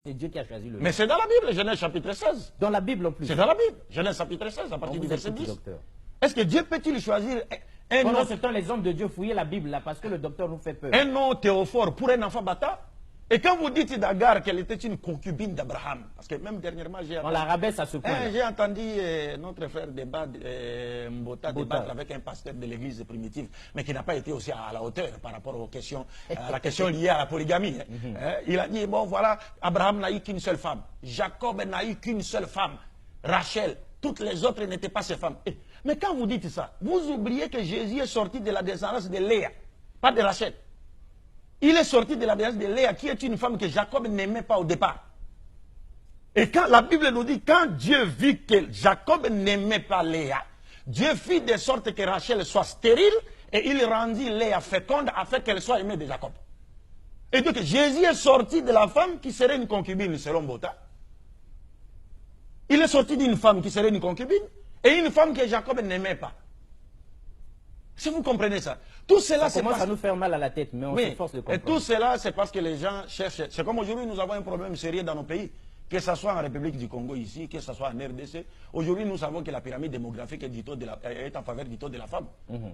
C'est Dieu qui a choisi le nom. Mais c'est dans la Bible, Genèse chapitre 16. Dans la Bible en plus. C'est dans la Bible, Genèse chapitre 16, à partir du verset 10. Est-ce que Dieu peut-il choisir un nom? Pendant ce temps, les hommes de Dieu fouillaient la Bible là parce que le docteur nous fait peur. Un nom théophore pour un enfant bâtard? Et quand vous dites d'Agar qu'elle était une concubine d'Abraham, parce que même dernièrement, on la rabaisse à ce point. J'ai entendu notre frère Mbota débattre avec un pasteur de l'église primitive, mais qui n'a pas été aussi à la hauteur par rapport aux questions, à la question liée à la polygamie. Il a dit, bon voilà, Abraham n'a eu qu'une seule femme, Jacob n'a eu qu'une seule femme, Rachel, toutes les autres n'étaient pas ses femmes. Mais quand vous dites ça, vous oubliez que Jésus est sorti de la descendance de Léa, pas de Rachel. Il est sorti de la descendance de Léa, qui est une femme que Jacob n'aimait pas au départ. Et quand la Bible nous dit, quand Dieu vit que Jacob n'aimait pas Léa, Dieu fit de sorte que Rachel soit stérile et il rendit Léa féconde afin qu'elle soit aimée de Jacob. Et donc Jésus est sorti de la femme qui serait une concubine selon Bota. Il est sorti d'une femme qui serait une concubine et une femme que Jacob n'aimait pas. Si vous comprenez ça, tout cela ça commence à nous faire mal à la tête, mais on s'efforce de comprendre. Et tout cela, c'est parce que les gens cherchent. C'est comme aujourd'hui, nous avons un problème sérieux dans nos pays, que ce soit en République du Congo ici, que ce soit en RDC. Aujourd'hui, nous savons que la pyramide démographique est en faveur du taux de la femme.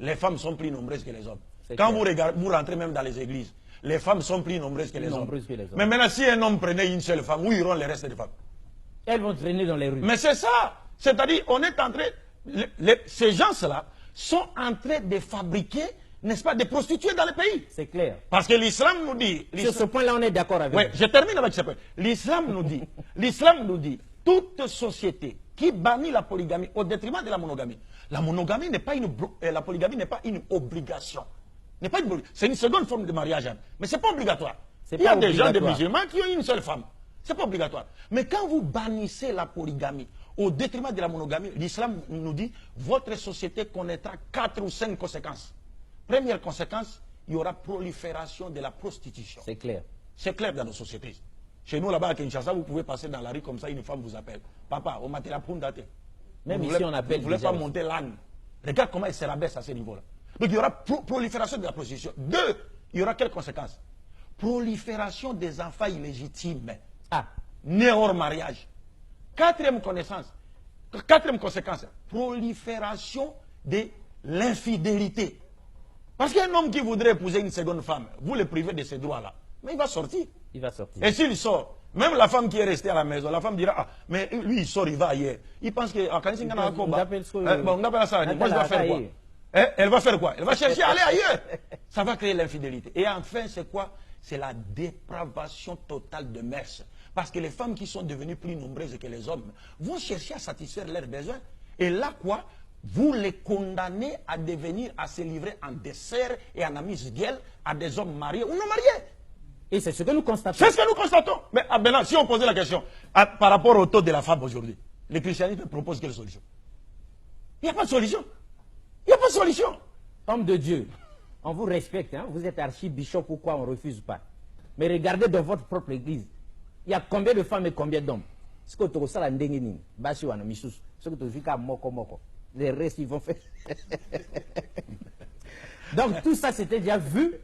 Les femmes sont plus nombreuses que les hommes. Quand vous rentrez même dans les églises, les femmes sont plus nombreuses que les hommes. Mais maintenant, si un homme prenait une seule femme, où iront les restes des femmes? Elles vont traîner dans les rues. Mais c'est ça. C'est-à-dire, on est en train. Ces gens-là sont en train de fabriquer, n'est-ce pas, des prostituées dans le pays. C'est clair. Parce que l'islam nous dit... Sur ce point-là, on est d'accord avec vous. Oui, je termine avec ce point. L'islam nous dit, toute société qui bannit la polygamie au détriment de la monogamie n'est pas la polygamie n'est pas une obligation. C'est une seconde forme de mariage, mais ce n'est pas obligatoire. Il y a des gens, des musulmans qui ont une seule femme. Ce n'est pas obligatoire. Mais quand vous bannissez la polygamie au détriment de la monogamie, l'islam nous dit, votre société connaîtra 4 ou 5 conséquences. Première conséquence, il y aura prolifération de la prostitution. C'est clair. C'est clair dans nos sociétés. Chez nous, là-bas à Kinshasa, vous pouvez passer dans la rue comme ça, une femme vous appelle. Papa, on m'a la poule date. Même ici, on appelle. Vous ne voulez pas monter l'âne. Regarde comment elle se rabaisse à ce niveau-là. Donc il y aura prolifération de la prostitution. 2, il y aura quelles conséquences? Prolifération des enfants illégitimes. Nés hors mariage. Quatrième conséquence, prolifération de l'infidélité. Parce qu'un homme qui voudrait épouser une seconde femme, vous le privez de ces droits-là. Mais il va sortir. Il va sortir. Et s'il sort, même la femme qui est restée à la maison, la femme dira, ah, mais lui il sort, il va ailleurs. Il pense que, moi je dois faire quoi? Elle va faire quoi? Elle va chercher à aller ailleurs. Ça va créer l'infidélité. Et enfin, c'est quoi? C'est la dépravation totale de mœurs. Parce que les femmes qui sont devenues plus nombreuses que les hommes vont chercher à satisfaire leurs besoins. Et là, quoi? Vous les condamnez à devenir, à se livrer en dessert et en amis gueule à des hommes mariés ou non mariés. Et c'est ce que nous constatons. C'est ce que nous constatons. Mais maintenant, si on posait la question par rapport au taux de la femme aujourd'hui, le christianisme propose quelle solution? Il n'y a pas de solution. Il n'y a pas de solution. Homme de Dieu, on vous respecte, hein? Vous êtes archibishop ou quoi, on ne refuse pas. Mais regardez dans votre propre église. Il y a combien de femmes et combien d'hommes? Ce que tu as la ndengini, basi wana misusu, ce que tu as moko. Les restes, ils vont faire. Donc tout ça, c'était déjà vu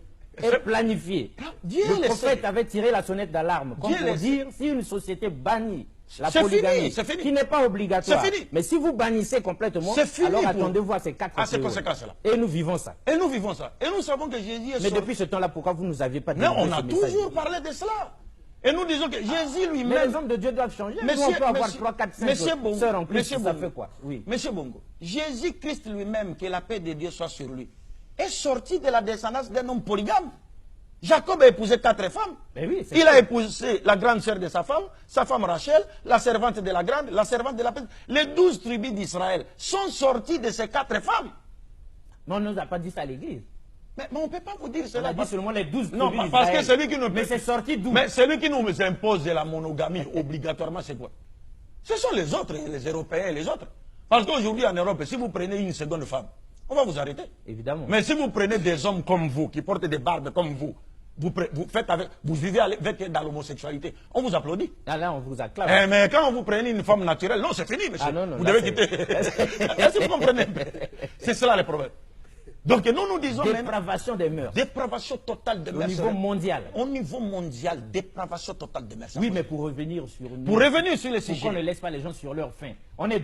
et planifié. Le prophète avait tiré la sonnette d'alarme. Comme pour dire, si une société bannit la polygamie, qui n'est pas obligatoire, mais si vous bannissez complètement, alors attendez-vous à ces 4 conséquences-là. Et nous vivons ça. Et nous vivons ça. Et nous savons que Jésus est Mais depuis ce temps-là, pourquoi vous ne nous aviez pas dit? Mais on a toujours parlé de cela. Et nous disons que Jésus lui-même... Mais les hommes de Dieu doivent changer. Nous, on peut avoir 3, 4, 5 sœurs en plus. Ça fait quoi? Oui. Monsieur Bongo, Jésus-Christ lui-même, que la paix de Dieu soit sur lui, est sorti de la descendance d'un homme polygame. Jacob a épousé 4 femmes. Oui, il a épousé la grande sœur de sa femme Rachel, la servante de la grande, la servante de la petite. Les 12 tribus d'Israël sont sorties de ces 4 femmes. Mais on ne nous a pas dit ça à l'église. Mais on ne peut pas vous dire cela. On a dit seulement les 12 tribus. Non, parce que celui qui nous... Mais c'est sorti d'où? Mais celui qui nous impose de la monogamie obligatoirement, c'est quoi? Ce sont les autres, les Européens et les autres. Parce qu'aujourd'hui en Europe, si vous prenez une seconde femme, on va vous arrêter. Évidemment. Mais si vous prenez des hommes comme vous, qui portent des barbes comme vous vivez avec dans l'homosexualité, on vous applaudit. Ah là, on vous acclame. Mais quand vous prenez une femme naturelle, non, c'est fini, monsieur. Ah non, vous devez quitter. Est-ce que vous comprenez? C'est cela le problème. Donc nous disons dépravation des mœurs. Dépravation totale des mœurs. Au niveau mondial. Au niveau mondial, dépravation totale des mœurs. Oui, mais pour revenir sur nous. Pour revenir sur le sujet. Pourquoi on ne laisse pas les gens sur leur faim? On est